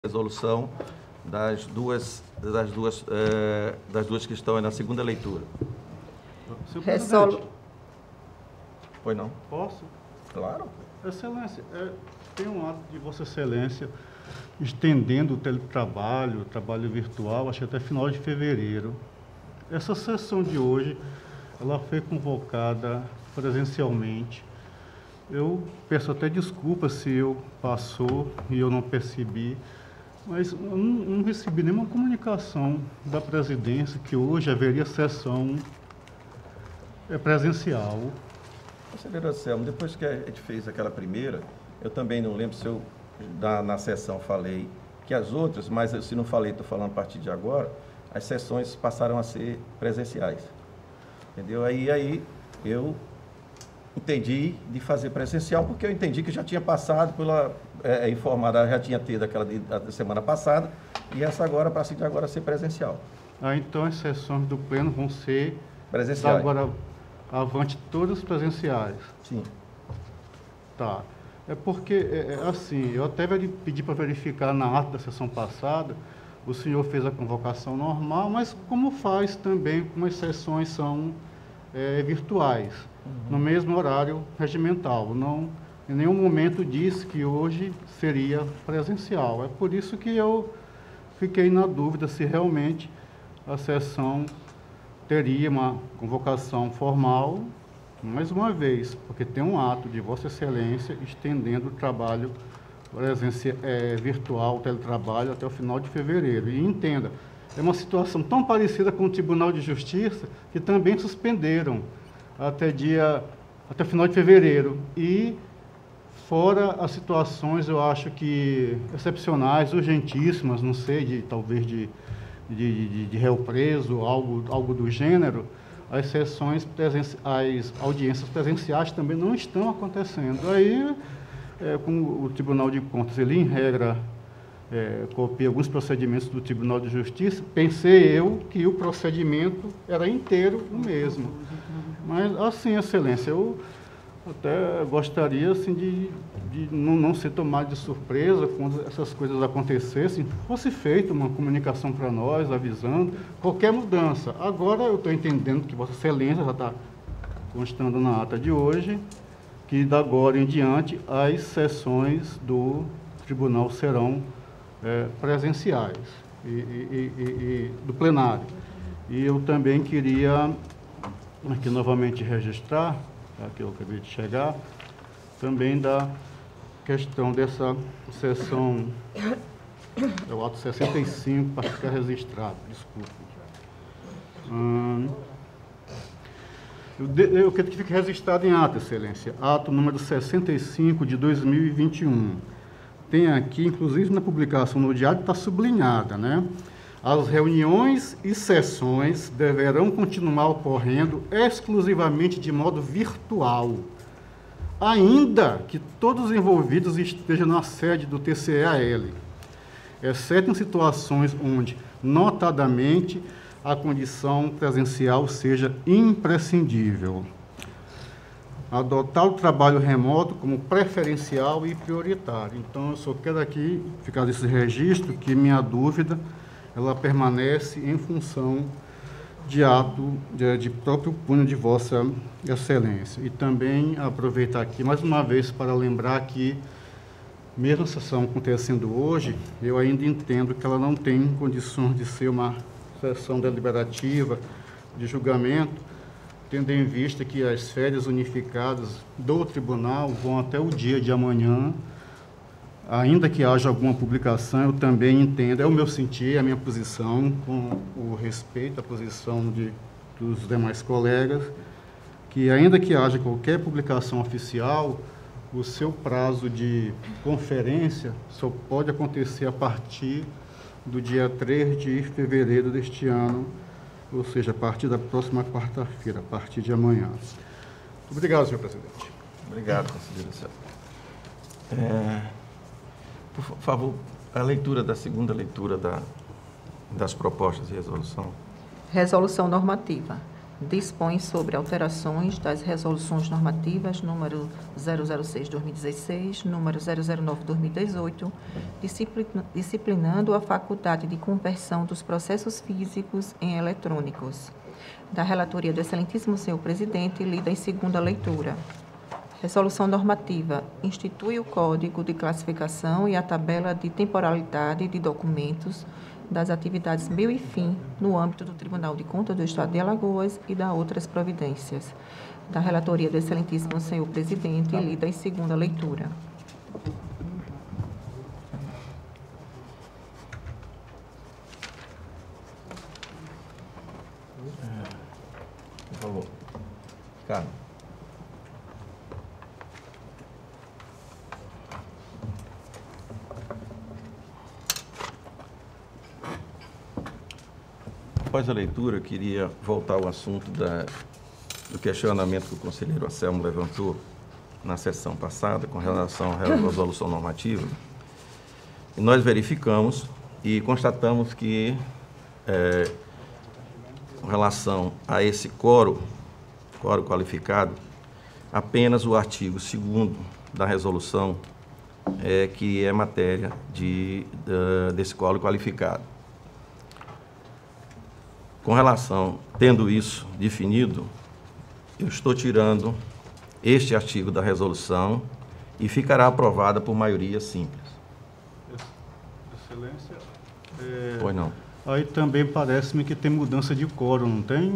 resolução das duas que estão aí na segunda leitura. Senhor presidente, Pois não? posso? Claro. Excelência, tem um ato de Vossa Excelência estendendo o teletrabalho, o trabalho virtual, acho que até final de fevereiro. Essa sessão de hoje, ela foi convocada presencialmente. Eu peço até desculpa se eu passou e eu não percebi, mas eu não recebi nenhuma comunicação da presidência que hoje haveria sessão presencial. Conselheiro Anselmo, depois que a gente fez aquela primeira, eu também não lembro se eu na sessão falei que as outras, mas se não falei, estou falando a partir de agora, as sessões passaram a ser presenciais. Entendeu? Aí eu entendi de fazer presencial, porque eu entendi que já tinha passado pela informada, já tinha tido aquela da semana passada, e essa agora, a partir de agora, ser presencial. Então as sessões do pleno vão ser Presenciais. agora avante todas presenciais. Sim. Tá. É porque, assim, eu até pedi para verificar na ata da sessão passada, o senhor fez a convocação normal, mas como faz também, como as sessões são virtuais, no mesmo horário regimental. Não, em nenhum momento disse que hoje seria presencial. É por isso que eu fiquei na dúvida se realmente a sessão teria uma convocação formal, mais uma vez, porque tem um ato de Vossa Excelência estendendo o trabalho virtual, o teletrabalho, até o final de fevereiro. E entenda, é uma situação tão parecida com o Tribunal de Justiça, que também suspenderam até final de fevereiro. E fora as situações, eu acho que excepcionais, urgentíssimas, não sei, talvez de réu preso, algo do gênero, as audiências presenciais também não estão acontecendo. Aí, como o Tribunal de Contas, ele em regra copia alguns procedimentos do Tribunal de Justiça, pensei eu que o procedimento era inteiro o mesmo. Mas, assim, Excelência, eu até gostaria assim, de não ser tomado de surpresa quando essas coisas acontecessem, fosse feita uma comunicação para nós, avisando, qualquer mudança. Agora eu estou entendendo que Vossa Excelência já está constando na ata de hoje, que da agora em diante as sessões do tribunal serão presenciais e do plenário. E eu também queria aqui novamente registrar, que eu acabei de chegar, também da questão dessa sessão, é o ato 65, para ficar registrado, desculpe. Eu quero que fique registrado em ato, Excelência, ato número 65 de 2021. Tem aqui, inclusive na publicação no diário, está sublinhada, né? As reuniões e sessões deverão continuar ocorrendo exclusivamente de modo virtual, ainda que todos os envolvidos estejam na sede do TCE-AL, exceto em situações onde, notadamente, a condição presencial seja imprescindível. Adotar o trabalho remoto como preferencial e prioritário. Então, eu só quero aqui ficar desse registro que minha dúvida ela permanece em função de ato de próprio punho de Vossa Excelência. E também aproveitar aqui, mais uma vez, para lembrar que, mesmo a sessão acontecendo hoje, eu ainda entendo que ela não tem condições de ser uma sessão deliberativa, de julgamento, tendo em vista que as férias unificadas do tribunal vão até o dia de amanhã. Ainda que haja alguma publicação, eu também entendo, é o meu sentir, a minha posição, com o respeito à posição dos demais colegas, que ainda que haja qualquer publicação oficial, o seu prazo de conferência só pode acontecer a partir do dia 3 de fevereiro deste ano, ou seja, a partir da próxima quarta-feira, a partir de amanhã. Muito obrigado, senhor presidente. Obrigado, conselheiro Anselmo. Por favor, a leitura da segunda leitura das propostas de resolução. Resolução normativa. dispõe sobre alterações das resoluções normativas número 006/2016, número 009/2018, disciplinando a faculdade de conversão dos processos físicos em eletrônicos. Da relatoria do excelentíssimo senhor presidente, lida em segunda leitura. Resolução normativa institui o Código de Classificação e a tabela de temporalidade de documentos das atividades meio e fim no âmbito do Tribunal de Contas do Estado de Alagoas e da outras providências. Da relatoria do excelentíssimo senhor presidente, lida em segunda leitura. Por favor. Carlos. Após a leitura, eu queria voltar ao assunto do questionamento que o conselheiro Anselmo levantou na sessão passada com relação à resolução normativa. E nós verificamos e constatamos que, com relação a esse quórum qualificado, apenas o artigo 2º da resolução que é matéria desse quórum qualificado. Com relação, tendo isso definido, eu estou tirando este artigo da resolução e ficará aprovada por maioria simples. Excelência. Pois não. Aí também parece-me que tem mudança de quórum, não tem?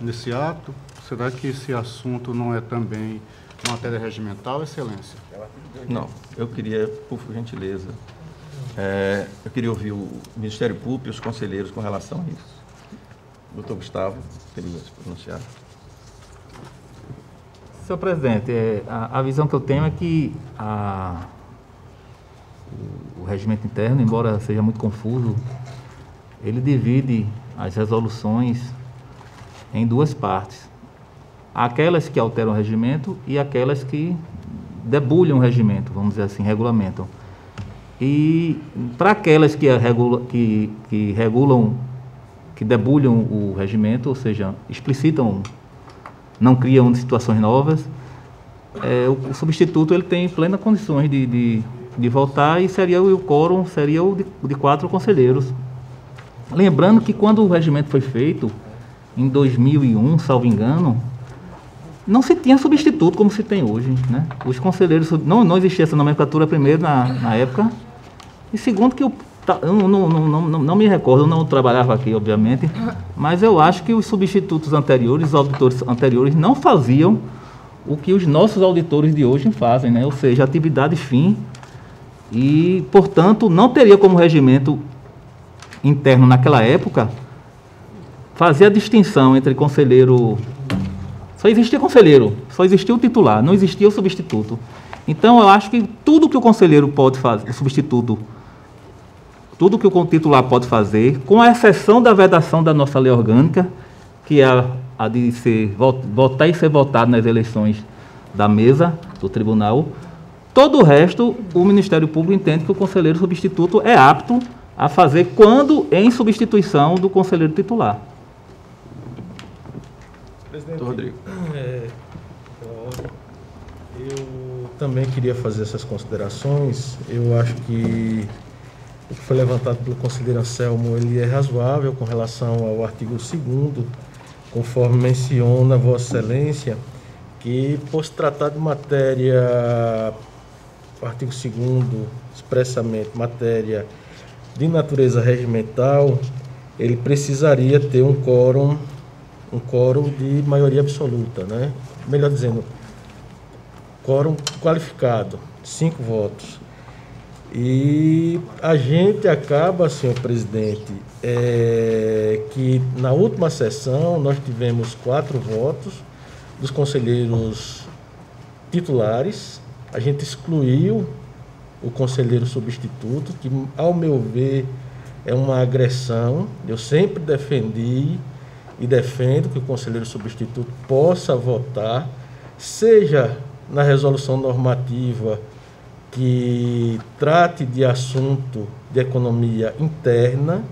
Nesse ato? Será que esse assunto não é também matéria regimental, Excelência? Não. Eu queria, por gentileza, eu queria ouvir o Ministério Público e os conselheiros com relação a isso. Doutor Gustavo, queria se pronunciar. Senhor presidente, a visão que eu tenho é que o regimento interno, embora seja muito confuso, ele divide as resoluções em duas partes. Aquelas que alteram o regimento e aquelas que debulham o regimento, vamos dizer assim, regulamentam. E para aquelas que regulam, que debulham o regimento, ou seja, explicitam, não criam situações novas, o substituto ele tem plenas condições de votar e o quórum seria o de 4 conselheiros. Lembrando que quando o regimento foi feito, em 2001, salvo engano, não se tinha substituto como se tem hoje, né? Os conselheiros, não existia essa nomenclatura primeiro na época, e segundo que eu não me recordo, eu não trabalhava aqui, obviamente, mas eu acho que os substitutos anteriores, os auditores anteriores, não faziam o que os nossos auditores de hoje fazem, né? Ou seja, atividade fim, e, portanto, não teria como regimento interno naquela época fazer a distinção entre conselheiro. Só existia conselheiro, só existia o titular, não existia o substituto. Então, eu acho que tudo que o conselheiro pode fazer, o substituto, tudo que o titular pode fazer, com a exceção da vedação da nossa lei orgânica, que é a de votar e ser votado nas eleições da mesa do tribunal, todo o resto, o Ministério Público entende que o conselheiro substituto é apto a fazer quando em substituição do conselheiro titular. Presidente, Rodrigo. Eu também queria fazer essas considerações. Eu acho que o que foi levantado pelo conselheiro Anselmo, ele é razoável com relação ao artigo 2º, conforme menciona Vossa Excelência, que por se tratar de matéria, o artigo 2º, expressamente matéria de natureza regimental, ele precisaria ter um quórum de maioria absoluta, né? Melhor dizendo, quórum qualificado, 5 votos. E a gente acaba, senhor presidente, que na última sessão nós tivemos 4 votos dos conselheiros titulares, a gente excluiu o conselheiro substituto, que, ao meu ver, é uma agressão. Eu sempre defendi e defendo que o conselheiro substituto possa votar, seja na resolução normativa que trate de assunto de economia interna,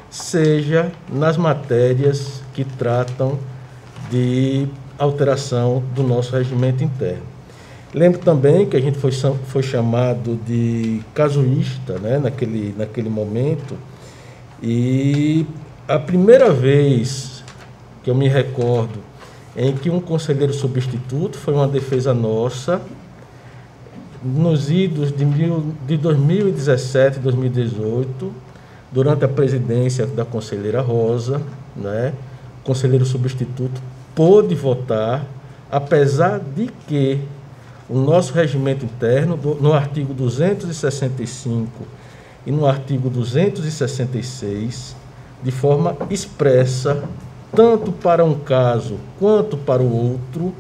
seja nas matérias que tratam de alteração do nosso regimento interno. Lembro também que a gente foi chamado de casuísta, né, naquele momento, e a primeira vez que eu me recordo em que um conselheiro substituto foi uma defesa nossa, nos idos de 2017 e 2018, durante a presidência da conselheira Rosa, né, o conselheiro substituto pôde votar, apesar de que o nosso regimento interno, no artigo 265 e no artigo 266, de forma expressa, tanto para um caso quanto para o outro,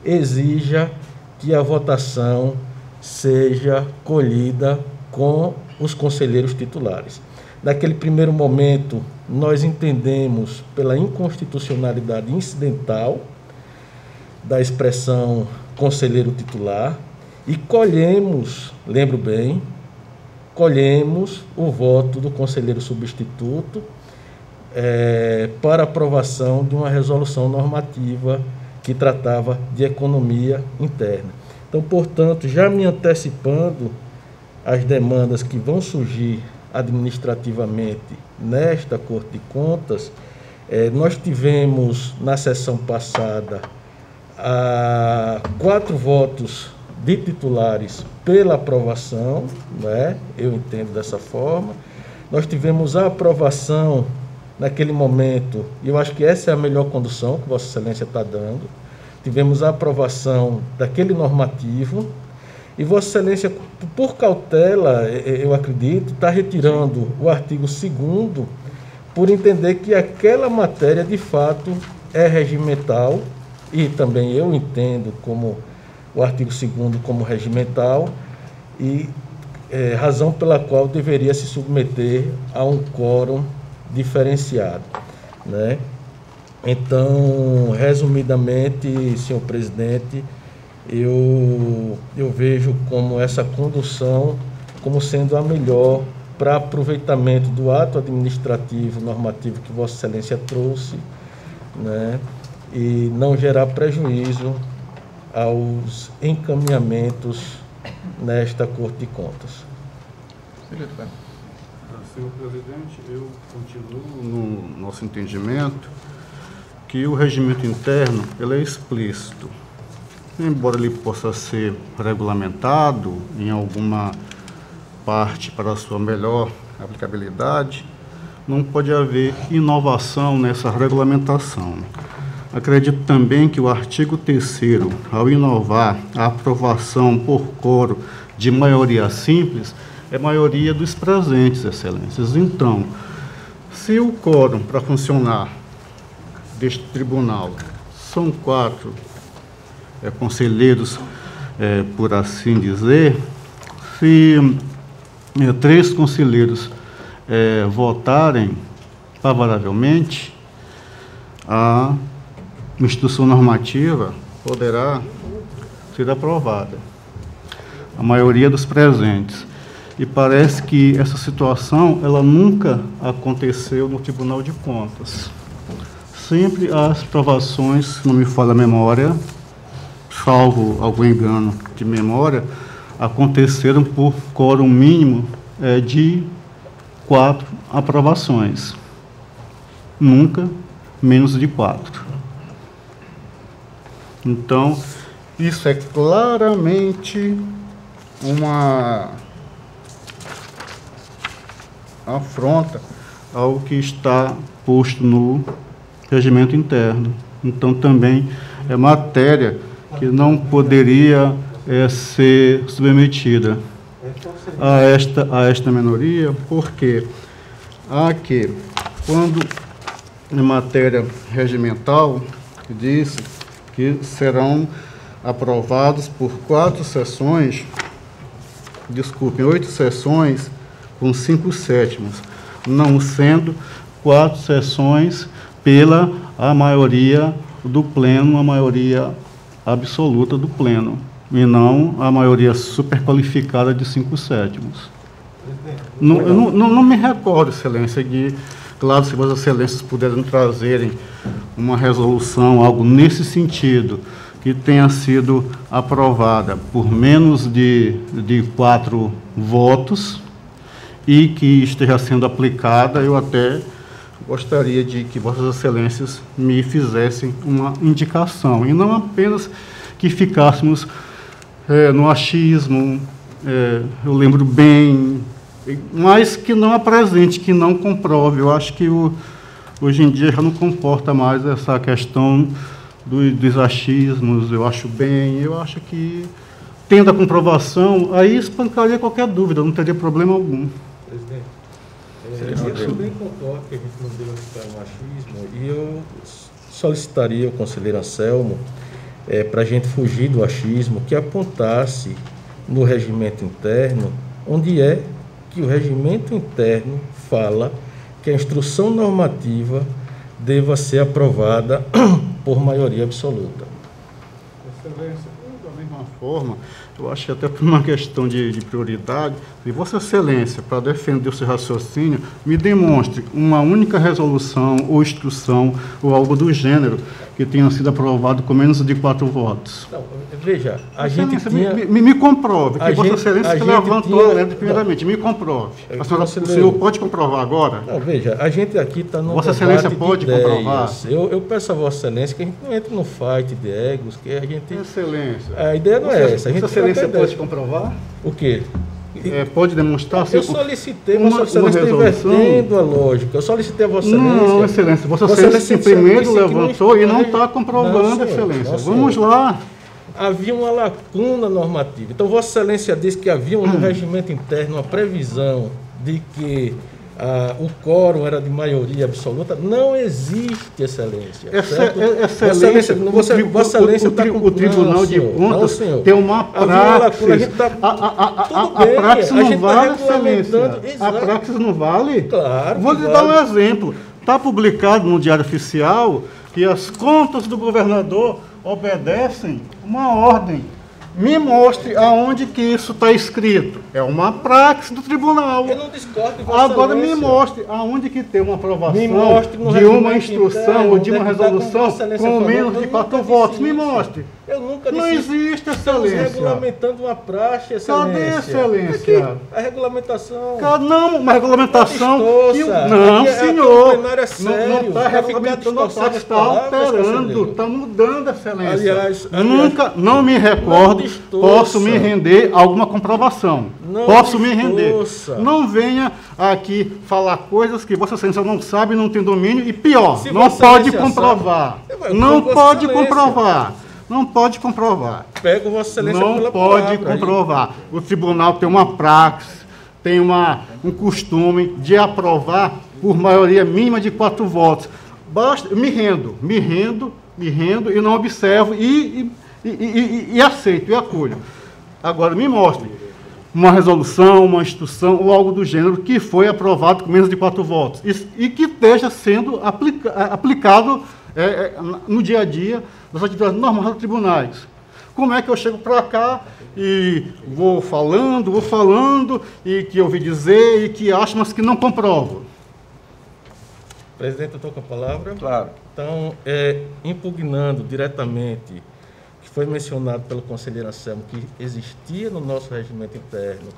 exija que a votação seja colhida com os conselheiros titulares. Naquele primeiro momento, nós entendemos pela inconstitucionalidade incidental da expressão conselheiro titular e colhemos, lembro bem, colhemos o voto do conselheiro substituto para aprovação de uma resolução normativa que tratava de economia interna. Então, portanto, já me antecipando às demandas que vão surgir administrativamente nesta Corte de Contas, nós tivemos na sessão passada 4 votos de titulares pela aprovação, né? Eu entendo dessa forma. Nós tivemos a aprovação naquele momento, e eu acho que essa é a melhor condução que Vossa Excelência está dando. Tivemos a aprovação daquele normativo, e Vossa Excelência, por cautela, eu acredito, está retirando o artigo 2º, por entender que aquela matéria, de fato, é regimental, e também eu entendo como o artigo 2º como regimental, e razão pela qual deveria se submeter a um quórum diferenciado, né? Então, resumidamente, senhor presidente, eu vejo como essa condução como sendo a melhor para aproveitamento do ato administrativo normativo que Vossa Excelência trouxe, né? E não gerar prejuízo aos encaminhamentos nesta Corte de Contas. Senhor presidente, eu continuo no nosso entendimento que o regimento interno ele é explícito. Embora ele possa ser regulamentado em alguma parte para a sua melhor aplicabilidade, não pode haver inovação nessa regulamentação. Acredito também que o artigo 3º, ao inovar a aprovação por quórum de maioria simples, é maioria dos presentes, excelências. Então, se o quórum para funcionar deste tribunal são 4 conselheiros, por assim dizer, se 3 conselheiros votarem favoravelmente, a instituição normativa poderá ser aprovada, a maioria dos presentes. E parece que essa situação ela nunca aconteceu no Tribunal de Contas. Sempre as aprovações, se não me falha a memória, salvo algum engano de memória, aconteceram por quórum mínimo de 4 aprovações. Nunca menos de 4. Então, isso é claramente uma afronta ao que está posto no regimento interno. Então, também é matéria que não poderia ser submetida a esta minoria, porque aqui, quando em matéria regimental, diz que serão aprovados por 4 sessões, 8 sessões com 5/7, não sendo 4 sessões pela a maioria do pleno, a maioria absoluta do pleno, e não a maioria superqualificada de 5/7. Eu não me recordo, excelência, de claro, se Vossas Excelências puderem trazerem uma resolução, algo nesse sentido, que tenha sido aprovada por menos de 4 votos e que esteja sendo aplicada, eu até gostaria de que Vossas Excelências me fizessem uma indicação, e não apenas que ficássemos no achismo, eu lembro bem, mas que não apresente, que não comprove. Eu acho que hoje em dia já não comporta mais essa questão dos achismos. Eu acho bem, eu acho que, tendo a comprovação, aí espancaria qualquer dúvida, não teria problema algum. Presidente, eu também concordo que a gente não deve ficar no achismo, e eu solicitaria ao conselheiro Anselmo, para a gente fugir do achismo, que apontasse no regimento interno, onde é que o regimento interno fala que a instrução normativa deva ser aprovada por maioria absoluta. Excelência, da mesma forma, eu acho que até por uma questão de prioridade, se Vossa Excelência, para defender o seu raciocínio, me demonstre uma única resolução ou instrução ou algo do gênero que tenha sido aprovado com menos de 4 votos. Não, veja, a gente tinha... Me comprove, que Vossa Excelência que levantou a letra primeiramente, me comprove. O senhor pode comprovar agora? Não, veja, a gente aqui está no Vossa Excelência pode comprovar? Eu peço a Vossa Excelência que a gente não entre no fight de egos, que a gente... Excelência. A ideia não é essa. Vossa Excelência pode comprovar? O quê? Pode demonstrar? Eu solicitei, Vossa Excelência está invertendo a lógica. Eu solicitei a Vossa Excelência. Não, Excelência. Vossa Excelência primeiro levantou e não está comprovando, Excelência. Vamos lá. Havia uma lacuna normativa. Então, Vossa Excelência disse que havia no regimento interno uma previsão de que o quórum era de maioria absoluta. Não existe, Excelência. Excelência, Vossa Excelência está com... O Tribunal de Contas tem uma praxis. A praxis não vale, Excelência. A praxis não vale? Claro. Vou lhe dar um exemplo. Está publicado no Diário Oficial que as contas do governador obedecem uma ordem. Me mostre aonde que isso está escrito. É uma praxis do tribunal. Eu não discordo de Vossa Agora Excelência. me mostre aonde que tem uma aprovação de uma instrução ou de uma resolução com menos de 4 votos. Me mostre. Eu nunca disse. Não existe, Estamos Excelência. regulamentando uma praxe, Excelência. Cadê, Excelência? Aqui, a regulamentação. Não, uma regulamentação. Não, senhor. Não está regulamentando, está alterando, está mudando, Excelência. Aliás, nunca, não me recordo, posso me render a alguma comprovação. Posso me render. Não venha aqui falar coisas que Vossa Excelência não sabe, não tem domínio, e pior, não pode comprovar. Não pode comprovar. Não pode comprovar. Pega Vossa Excelência não pela pode palavra, comprovar. Aí. O tribunal tem uma praxis, tem um costume de aprovar por maioria mínima de 4 votos. Basta, me rendo e não observo e aceito e acolho. Agora, me mostre uma resolução, uma instrução ou algo do gênero que foi aprovado com menos de 4 votos e que esteja sendo aplicado no dia a dia das atividades normais dos tribunais. Como é que eu chego para cá e vou falando, e que ouvi dizer, e que acho, mas que não comprovo? Presidente, eu estou com a palavra. Claro. Então, impugnando diretamente, que foi mencionado pelo conselheiro Anselmo, que existia no nosso regimento interno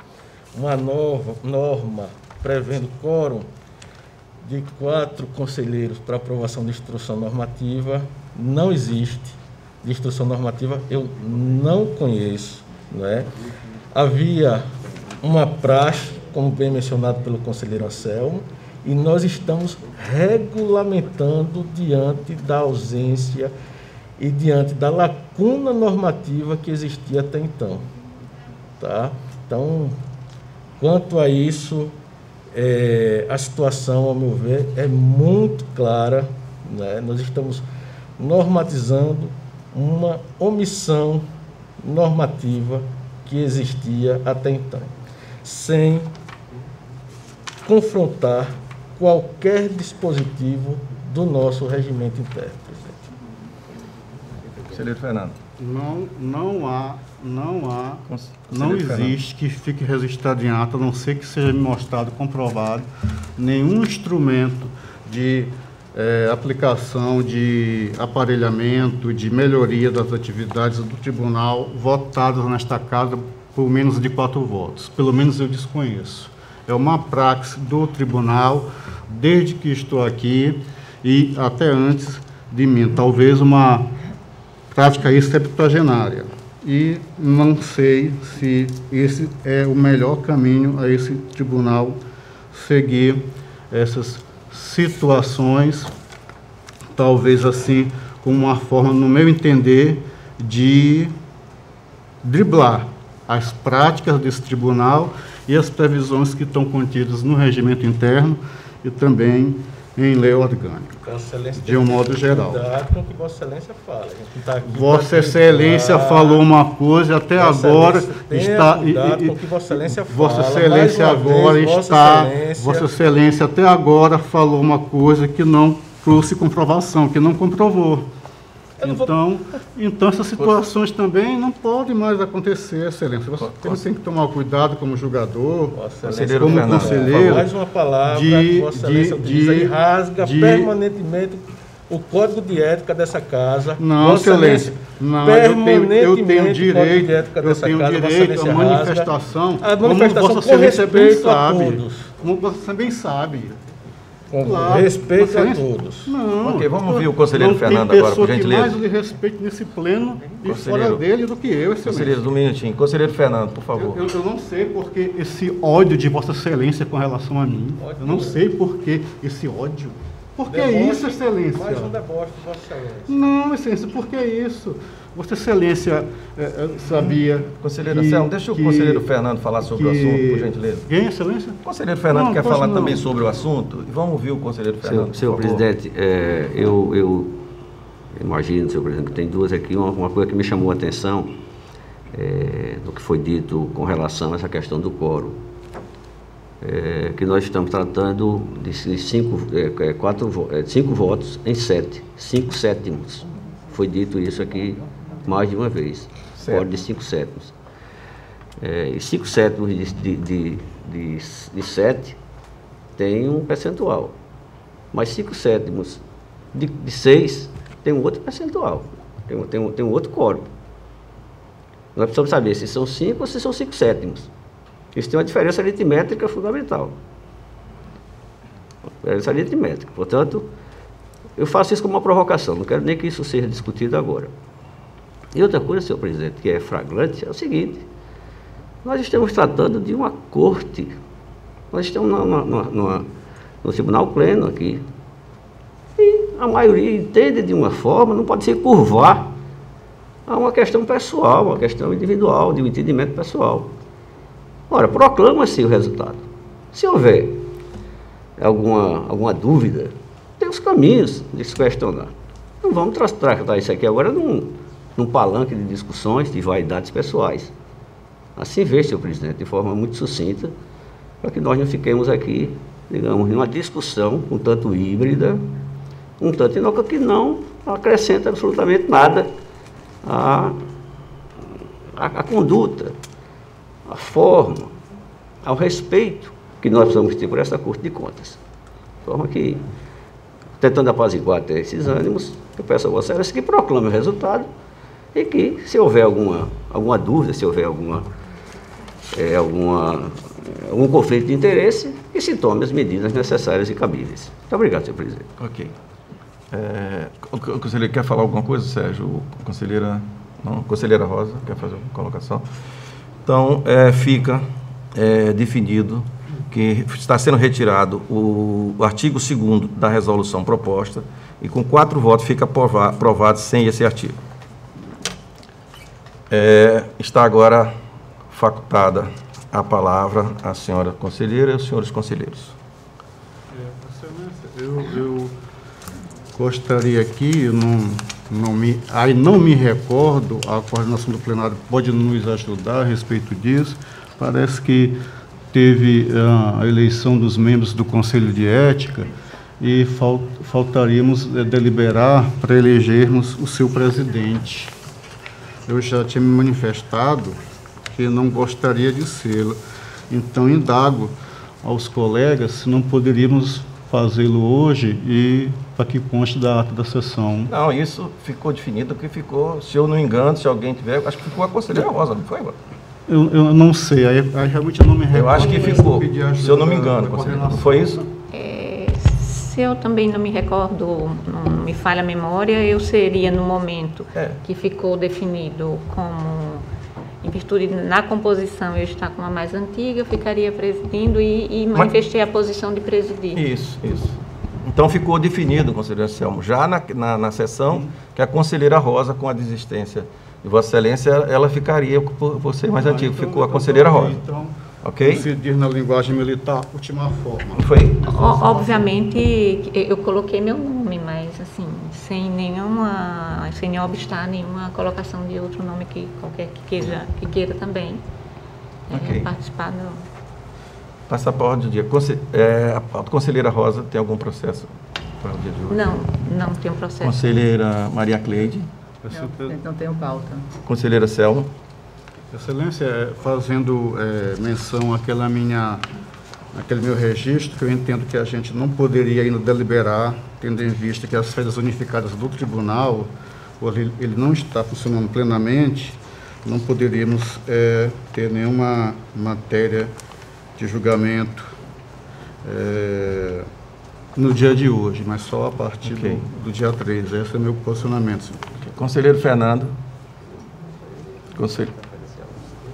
uma nova norma prevendo quórum de 4 conselheiros para aprovação de instrução normativa. Não existe de instrução normativa, eu não conheço, né? Havia uma praxe, como bem mencionado pelo conselheiro Anselmo, e nós estamos regulamentando diante da ausência e diante da lacuna normativa que existia até então. Tá? Então, quanto a isso, a situação, ao meu ver, é muito clara, né? Nós estamos normatizando uma omissão normativa que existia até então, sem confrontar qualquer dispositivo do nosso regimento interno, presidente. Conselheiro Fernando. Não existe que fique registrado em ata, a não ser que seja mostrado, comprovado, nenhum instrumento, de aplicação de aparelhamento, de melhoria das atividades do tribunal votadas nesta casa por menos de 4 votos. Pelo menos eu desconheço. É uma praxe do tribunal, desde que estou aqui e até antes de mim. Talvez uma prática septuagenária. E não sei se esse é o melhor caminho a esse tribunal seguir essas situações, talvez assim, como uma forma, no meu entender, de driblar as práticas desse tribunal e as previsões que estão contidas no regimento interno e também em lei orgânica, de um modo geral. Cuidado com o que Vossa Excelência fala. A gente não tá aqui Vossa Excelência falou uma coisa, até agora está... Cuidado com o que Vossa Excelência fala. Vossa Excelência agora está... Vossa Excelência até agora falou uma coisa que não trouxe comprovação, que não comprovou. Então essas situações também não podem mais acontecer, Excelência. Você tem que tomar cuidado como julgador, como conselheiro. Mais uma palavra que Vossa Excelência utiliza e rasga permanentemente o código de ética dessa casa. Não, Excelência. Não, eu tenho direito à manifestação. A manifestação como Vossa Excelência bem sabe. Como você bem sabe. Claro, respeito a todos. Não, ok, vamos ouvir o conselheiro Fernando agora, por gentileza. Mais lhe respeito nesse pleno e fora dele do que eu, Excelência. Conselheiro, um minutinho. Conselheiro Fernando, por favor. Eu não sei porque esse ódio de Vossa Excelência com relação a mim. Eu não sei porque esse ódio. Por que isso, Excelência? Mais um deboche de Vossa Excelência. Não, Excelência, por que isso? Vossa Excelência sabia. Conselheiro Anselmo, deixa o conselheiro Fernando falar sobre o assunto, por gentileza. Quem, Excelência? O conselheiro Fernando quer falar também sobre o assunto. Vamos ouvir o conselheiro Fernando. Senhor presidente, eu imagino, senhor presidente, que tem duas aqui. Uma coisa que me chamou a atenção do que foi dito com relação a essa questão do quórum. Que nós estamos tratando de 5 votos em 7, 5 sétimos. Foi dito isso aqui mais de uma vez, quórum de 5 sétimos. E 5 sétimos de 7 tem um percentual, mas 5 sétimos de 6 tem um outro percentual, tem um outro quórum. Nós precisamos saber se são 5 ou se são 5 sétimos. Isso tem uma diferença aritmétrica fundamental. Diferença aritmétrica. Portanto, eu faço isso como uma provocação, não quero nem que isso seja discutido agora. E outra coisa, senhor presidente, que é flagrante, é o seguinte: nós estamos tratando de uma corte, nós estamos no tribunal pleno aqui, e a maioria entende de uma forma, não pode se curvar a uma questão pessoal, uma questão individual, de um entendimento pessoal. Ora, proclama-se o resultado. Se houver alguma dúvida, tem os caminhos de se questionar. Não vamos tratar isso aqui agora num palanque de discussões, de vaidades pessoais. Assim veja, senhor presidente, de forma muito sucinta, para que nós não fiquemos aqui, digamos, numa discussão um tanto híbrida, um tanto inócua, que não acrescenta absolutamente nada à conduta, à forma, ao respeito que nós precisamos ter por essa Corte de Contas. De forma que, tentando apaziguar até esses ânimos, eu peço a Vossa Excelência que proclame o resultado e que, se houver alguma dúvida, se houver algum conflito de interesse, que se tome as medidas necessárias e cabíveis. Muito obrigado, senhor presidente. Ok. O conselheiro quer falar alguma coisa, Sérgio? Conselheira, não? Conselheira Rosa, quer fazer uma colocação? Então, fica definido que está sendo retirado o artigo 2º da resolução proposta e com 4 votos fica aprovado sem esse artigo. Está agora facultada a palavra à senhora conselheira e aos senhores conselheiros. Eu gostaria aqui, não me recordo, a coordenação do plenário pode nos ajudar a respeito disso. Parece que teve a eleição dos membros do Conselho de Ética e faltaríamos deliberar para elegermos o seu presidente. Eu já tinha me manifestado que não gostaria de sê-lo. Então, indago aos colegas se não poderíamos fazê-lo hoje e para que conste da ata da sessão. Não, isso ficou definido que ficou, se eu não engano, se alguém tiver, acho que ficou a conselheira Rosa, não foi, agora? Eu não sei, aí realmente eu não me recordo. Eu acho que mas ficou, pedi ajuda se eu não me da engano, conselheira. Não coordenação. foi isso? Se eu também não me recordo, não me falha a memória, eu seria no momento que ficou definido como, em virtude na composição eu estar com a mais antiga, eu ficaria presidindo e manifestei a posição de presidir. Isso. Então ficou definido, conselheiro Anselmo, já na sessão, que a conselheira Rosa, com a desistência de Vossa Excelência, ela ficaria por ser mais antigo, então, ficou a conselheira Rosa. Então, ok? se diz na linguagem militar, última forma. Foi? Obviamente, eu coloquei meu nome, mas assim, sem nenhum obstar nenhuma colocação de outro nome que qualquer que queira também Ok. participar do... Passa para a ordem do dia. A conselheira Rosa tem algum processo para o dia de hoje? Não tem um processo. Conselheira Maria Cleide. Não tenho pauta. Conselheira Selma. Excelência, fazendo menção àquele meu registro, que eu entendo que a gente não poderia ainda deliberar, tendo em vista que as férias unificadas do tribunal, ele não está funcionando plenamente, não poderíamos ter nenhuma matéria de julgamento no dia de hoje, mas só a partir do dia 3. Esse é o meu posicionamento, senhor. Conselheiro Fernando.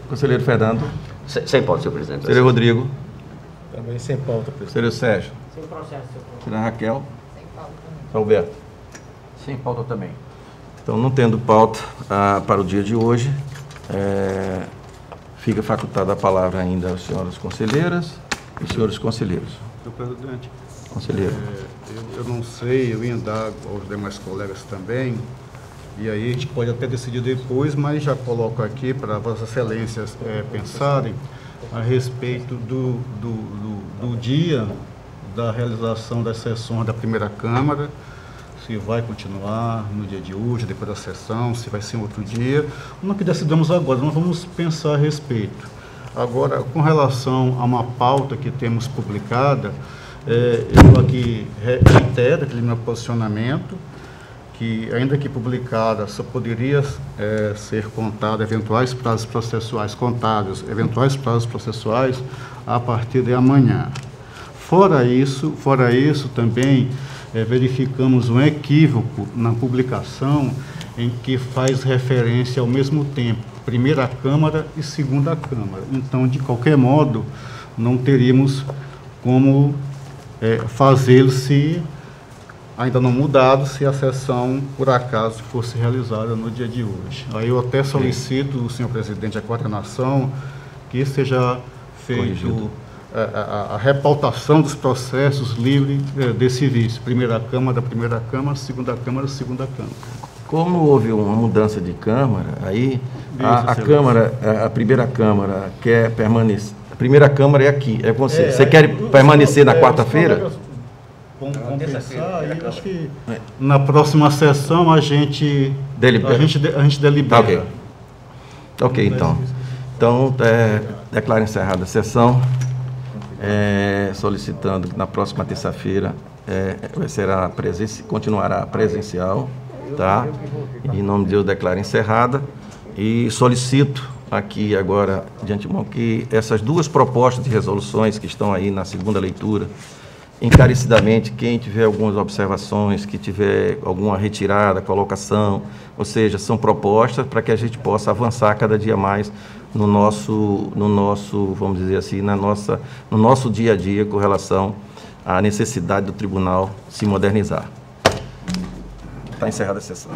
Conselheiro Fernando. Sem pauta, senhor presidente. Conselheiro Rodrigo. Também sem pauta, presidente. Conselheiro Sérgio. Sem processo, senhor. Conselheira Raquel. Sem pauta. Alberto. Sem pauta também. Então, não tendo pauta para o dia de hoje, fica facultada a palavra ainda às senhoras conselheiras e senhores conselheiros. Senhor presidente, Conselheiro. eu não sei, eu indago aos demais colegas também, e aí a gente pode até decidir depois, mas já coloco aqui para Vossas Excelências pensarem a respeito do dia da realização das sessões da primeira Câmara, se vai continuar no dia de hoje, depois da sessão, se vai ser em outro dia. Não que decidamos agora, nós vamos pensar a respeito. Agora, com relação a uma pauta que temos publicada, eu aqui reitero aquele meu posicionamento, que ainda que publicada, só poderia ser contada eventuais prazos processuais, contados eventuais prazos processuais a partir de amanhã. Fora isso também verificamos um equívoco na publicação em que faz referência ao mesmo tempo, primeira Câmara e segunda Câmara. Então, de qualquer modo, não teríamos como fazê-lo se ainda não mudado, se a sessão, por acaso, fosse realizada no dia de hoje. Aí eu até solicito, senhor presidente, à coordenação, que seja feito a repautação dos processos livre desse vício. Primeira Câmara, segunda Câmara, segunda Câmara. Como houve uma mudança de Câmara, aí a primeira Câmara quer permanecer. A primeira Câmara é aqui, é você. Você quer permanecer na quarta-feira? Vamos pensar, e acho que na próxima sessão a gente delibera. Tá ok, então. Então, declaro encerrada a sessão, solicitando que na próxima terça-feira continuará presencial, tá? Em nome de Deus, declaro encerrada e solicito aqui agora, de antemão, que essas duas propostas de resoluções que estão aí na segunda leitura, encarecidamente, quem tiver algumas observações, que tiver alguma retirada, colocação, ou seja, são propostas para que a gente possa avançar cada dia mais no nosso, vamos dizer assim, no nosso dia a dia com relação à necessidade do tribunal se modernizar. Está encerrada a sessão.